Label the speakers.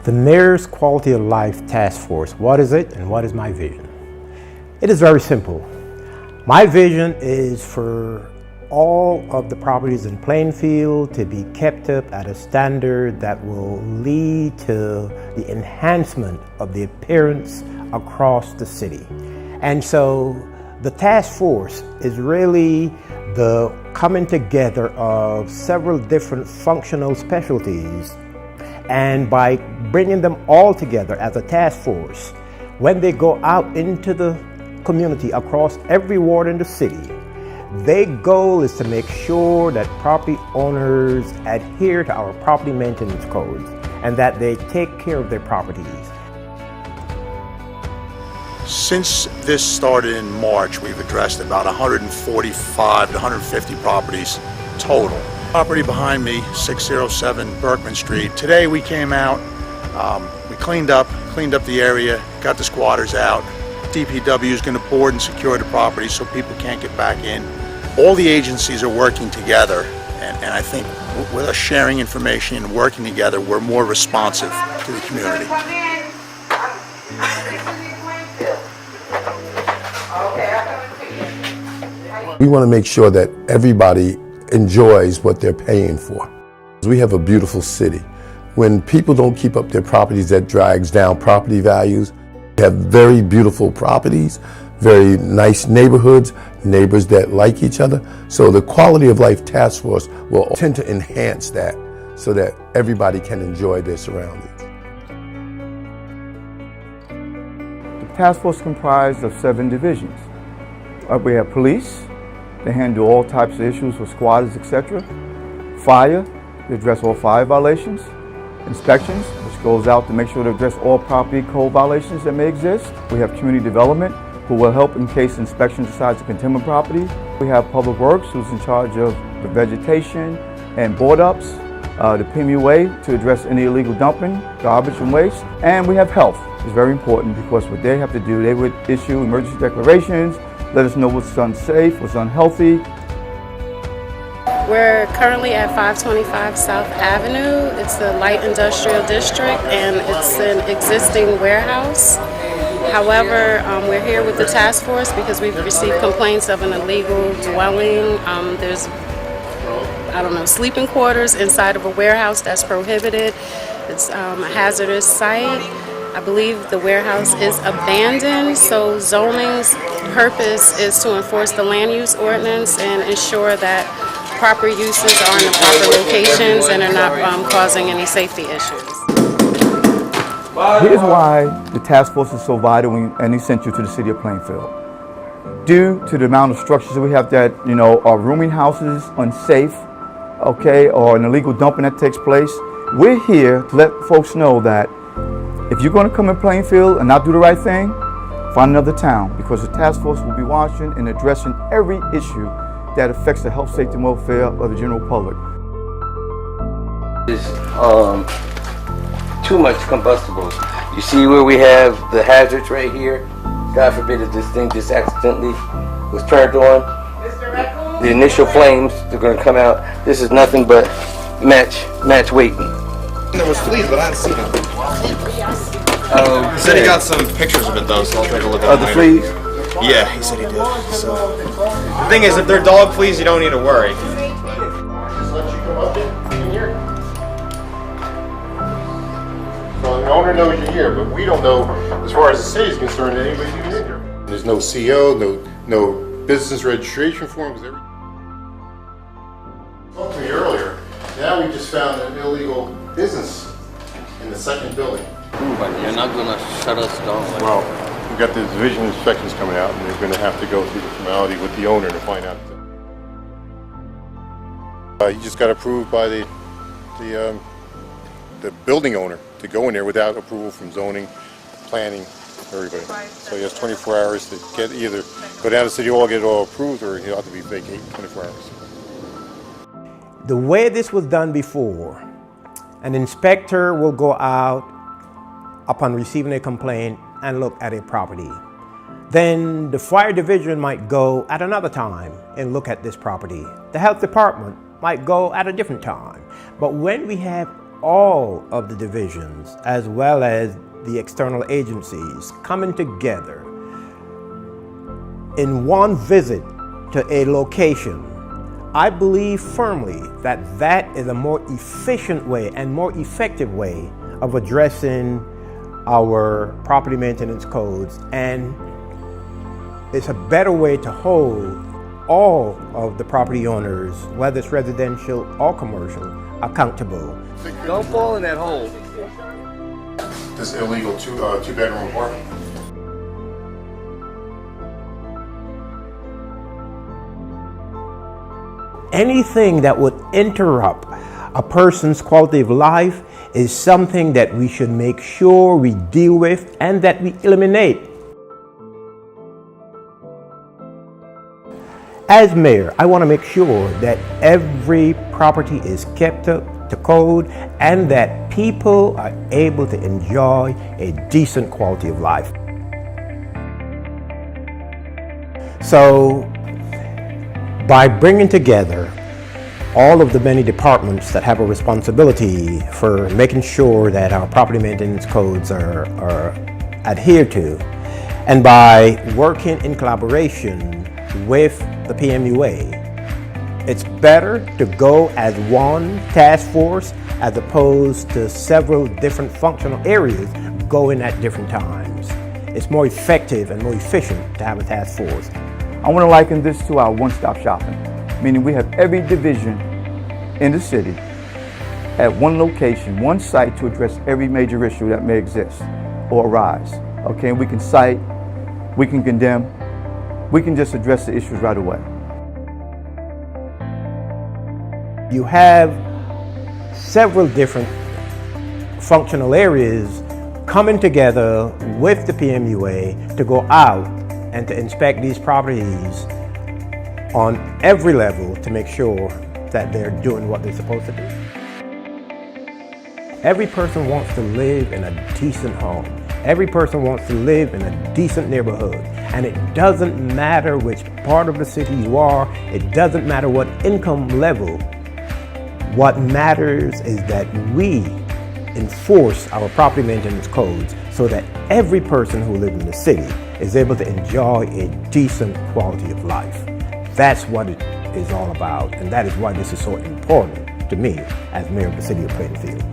Speaker 1: The Mayor's Quality of Life Task Force, what is it and what is my vision? It is very simple. My vision is for all of the properties in Plainfield to be kept up at a standard that will lead to the enhancement of the appearance across the city. And so the task force is really the coming together of several different functional specialties, and by bringing them all together as a task force, when they go out into the community across every ward in the city, their goal is to make sure that property owners adhere to our property maintenance codes and that they take care of their properties.
Speaker 2: Since this started in March, we've addressed about 145 to 150 properties total. Property behind me, 607 Berkman Street. Today we came out, we cleaned up the area, got the squatters out. DPW is going to board and secure the property so people can't get back in. All the agencies are working together, and I think with us sharing information and working together, we're more responsive to the community.
Speaker 3: We want to make sure that everybody enjoys what they're paying for. We have a beautiful city. When people don't keep up their properties, that drags down property values. We have very beautiful properties, very nice neighborhoods, neighbors that like each other. So the Quality of Life Task Force will tend to enhance that so that everybody can enjoy their surroundings.
Speaker 4: The task force is comprised of 7 divisions. We have police. They handle all types of issues with squatters, etc. Fire, they address all fire violations. Inspections, which goes out to make sure to address all property code violations that may exist. We have community development, who will help in case inspection decides to condemn a property. We have public works, who's in charge of the vegetation and board ups, the PMUA to address any illegal dumping, garbage and waste. And we have health. It's very important because what they have to do, they would issue emergency declarations, let us know what's unsafe, what's unhealthy.
Speaker 5: We're currently at 525 South Avenue. It's the light industrial district and it's an existing warehouse. However, we're here with the task force because we've received complaints of an illegal dwelling. There's, sleeping quarters inside of a warehouse that's prohibited. It's a hazardous site. I believe the warehouse is abandoned, so zoning's purpose is to enforce the land use ordinance and ensure that proper uses are in the proper locations and are not causing any safety issues.
Speaker 4: Here's why the task force is so vital and essential to the city of Plainfield. Due to the amount of structures that we have that, are rooming houses unsafe, or an illegal dumping that takes place, we're here to let folks know that if you're going to come in Plainfield and not do the right thing, find another town, because the task force will be watching and addressing every issue that affects the health, safety, and welfare of the general public.
Speaker 6: There's too much combustibles. You see where we have the hazards right here? God forbid if this thing just accidentally was turned on. The initial flames, they're going to come out. This is nothing but match waiting.
Speaker 7: There was fleas, but I didn't see them. He said he got some pictures of it though, so I'll take a look at them
Speaker 4: The
Speaker 7: later.
Speaker 4: fleas?
Speaker 7: Yeah, he said he did. So the thing is, if they're dog fleas, you don't need to worry.
Speaker 8: Just let you come up in here. So the owner knows you're here, but we don't know, as far as the city is concerned, that anybody's even in here. There's no CO, no business registration forms. Everything. Talked to me earlier. Now we just found an illegal business in the second building.
Speaker 6: But you're not going to shut us down.
Speaker 8: Well, we've got the division inspections coming out, and they're going to have to go through the formality with the owner to find out. He just got approved by the building owner to go in there without approval from zoning, planning, everybody. So he has 24 hours to get either go down to City Hall, get it all approved, or he'll have to be vacated 24 hours.
Speaker 1: The way this was done before, an inspector will go out upon receiving a complaint and look at a property. Then the fire division might go at another time and look at this property. The health department might go at a different time. But when we have all of the divisions as well as the external agencies coming together in one visit to a location, I believe firmly that that is a more efficient way and more effective way of addressing our property maintenance codes, and it's a better way to hold all of the property owners, whether it's residential or commercial, accountable.
Speaker 6: Don't fall in that hole.
Speaker 8: This illegal two-bedroom apartment.
Speaker 1: Anything that would interrupt a person's quality of life is something that we should make sure we deal with and that we eliminate. As mayor, I want to make sure that every property is kept up to code and that people are able to enjoy a decent quality of life. So, by bringing together all of the many departments that have a responsibility for making sure that our property maintenance codes are adhered to, and by working in collaboration with the PMUA, it's better to go as one task force as opposed to several different functional areas going at different times. It's more effective and more efficient to have a task force.
Speaker 4: I want to liken this to our one-stop shopping, meaning we have every division in the city at one location, one site to address every major issue that may exist or arise. Okay, we can cite, we can condemn, we can just address the issues right away.
Speaker 1: You have several different functional areas coming together with the PMUA to go out and to inspect these properties on every level to make sure that they're doing what they're supposed to do. Every person wants to live in a decent home. Every person wants to live in a decent neighborhood. And it doesn't matter which part of the city you are, it doesn't matter what income level. What matters is that we enforce our property maintenance codes so that every person who lives in the city is able to enjoy a decent quality of life. That's what it is all about, and that is why this is so important to me as mayor of the city of Plainfield.